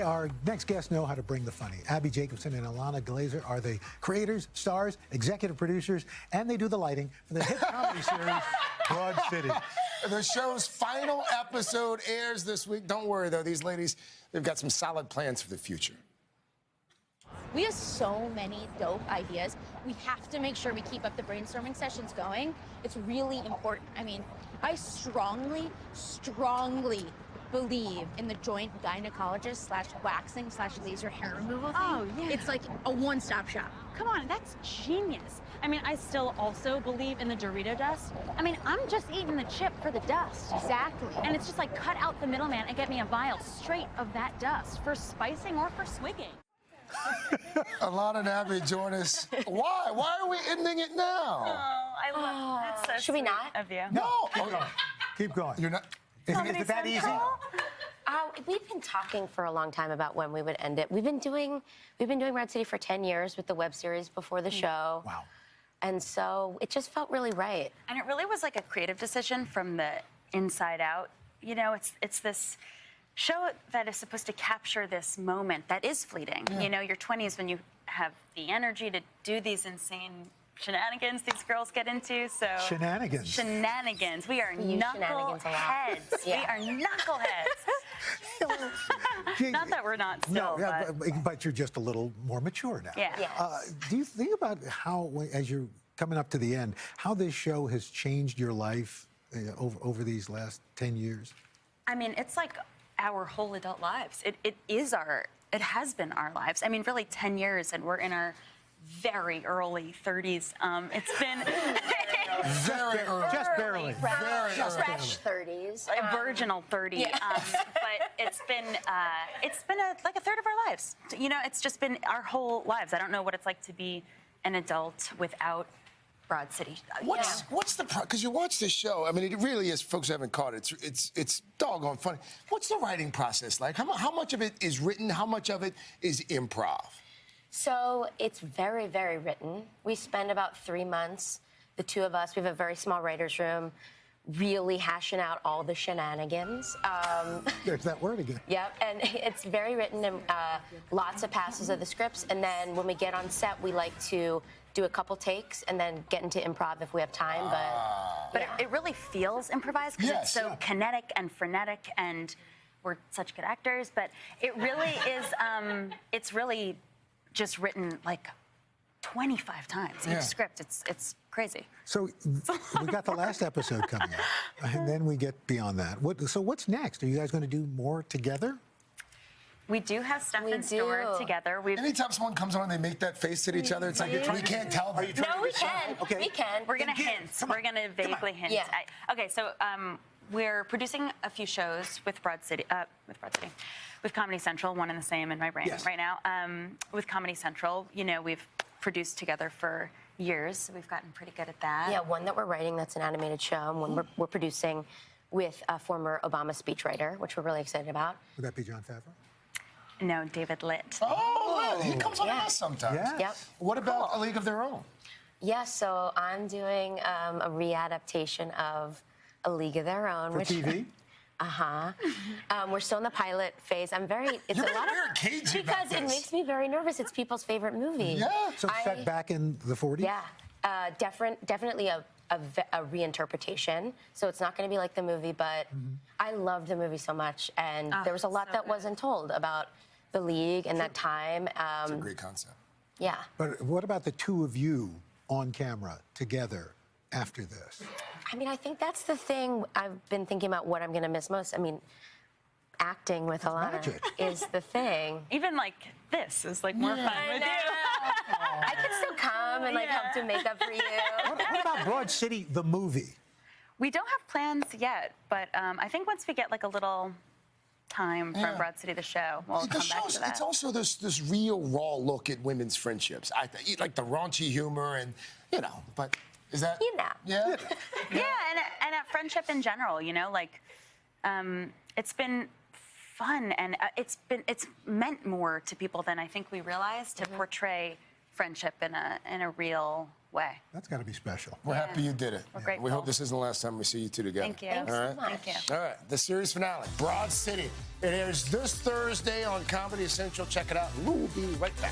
Okay, our next guests know how to bring the funny. Abbi Jacobson and Ilana Glazer are the creators, stars, executive producers, and they do the lighting for the hit comedy series Broad City. The show's final episode airs this week. Don't worry, though. These ladies, they've got some solid plans for the future. We have so many dope ideas. We have to make sure we keep up the brainstorming sessions going. It's really important. I mean, I strongly believe in the joint gynecologist / waxing / laser hair removal thing. Oh, yeah. It's like a one-stop shop. Come on, that's genius. I mean, I still also believe in the Dorito dust. I mean, I'm just eating the chip for the dust. Exactly. And it's just like cut out the middleman and get me a vial straight of that dust for spicing or for swigging. Ilana and Abbi, join us. Why? Why are we ending it now? Oh, I love that's so Should we sweet not? of you. No. Keep going. You're not. Is it that easy? We've been talking for a long time about when we would end it. We've been doing Broad City for 10 years with the web series before the show. Wow. And so it just felt really right. And it really was like a creative decision from the inside out. You know, it's this show that is supposed to capture this moment that is fleeting. Yeah. You know, your 20s when you have the energy to do these insane shenanigans these girls get into. So Shenanigans. Shenanigans. We are shenanigans a lot. knuckleheads. Yeah. We are knuckleheads. Not that we're not still, but you're just a little more mature now. Yeah. Yes. Do you think about how, as you're coming up to the end, how this show has changed your life over these last 10 years? I mean, it's like our whole adult lives. It has been our lives. I mean, really 10 years, and we're in our very early 30s. It's been Very early. Just barely. Fresh 30s. a virginal 30. Yeah. But it's been like a third of our lives. You know, it's just been our whole lives. I don't know what it's like to be an adult without Broad City. What's the because you watch this show? I mean, it really is. Folks who haven't caught it. It's doggone funny. What's the writing process like? How much of it is written? How much of it is improv? So it's very, very written. We spend about 3 months, the two of us. We have a very small writer's room, really hashing out all the shenanigans. There's that word again. Yep, and it's very written and lots of passes of the scripts. And then when we get on set, we like to do a couple takes and then get into improv if we have time. But it really feels improvised because Yes, it's so kinetic and frenetic, and we're such good actors. But it really is. It's really just written like 25 times each script. It's crazy. So we got the last episode coming up, and then we get beyond that. So what's next? Are you guys going to do more together? We do have stuff We in store do. together. Anytime someone comes on and they make that face at each other, it's like you can't tell. Are you trying No, to we be subtle? can. Okay. We can. We're going to hint. We're going to vaguely hint. Yeah. Okay, so we're producing a few shows with Broad City, with Comedy Central, one and the same in my brain right now. With Comedy Central, you know, we've produced together for years, so we've gotten pretty good at that. Yeah, one that we're writing that's an animated show, and one we're producing with a former Obama speechwriter, which we're really excited about. Would that be John Favreau? No, David Litt. Oh, he comes on us sometimes. Yeah. Yep. What about A League of Their Own? Yeah, so I'm doing a readaptation of A League of Their Own. For TV? We're still in the pilot phase. It's You're a lot very cagey about because it this. makes me very nervous. It's people's favorite movie. Yeah. So set back in the 40s? Yeah, definitely a reinterpretation. So it's not going to be like the movie, but I loved the movie so much, and there was a lot that wasn't told about the League and that time. It's a great concept. Yeah. But what about the two of you on camera together after this? I mean, I think that's the thing I've been thinking about what I'm going to miss most. I mean, acting with Ilana magic. is the thing. Even like this is like more fun with you. I can still come and like help do makeup for you. What about Broad City, the movie? We don't have plans yet, but I think once we get like a little time from Broad City, the show, we'll come back to that. It's also this real raw look at women's friendships. I think like the raunchy humor and but is that Yeah. And at friendship in general, you know, like it's been fun, and it's meant more to people than I think we realize to portray friendship in a real way. That's got to be special. We're happy you did it. We're grateful. We hope this isn't the last time we see you two together. Thank you. Thanks All so right? much. Thank you. All right, the series finale, Broad City. It airs this Thursday on Comedy Central. Check it out. We'll be right back.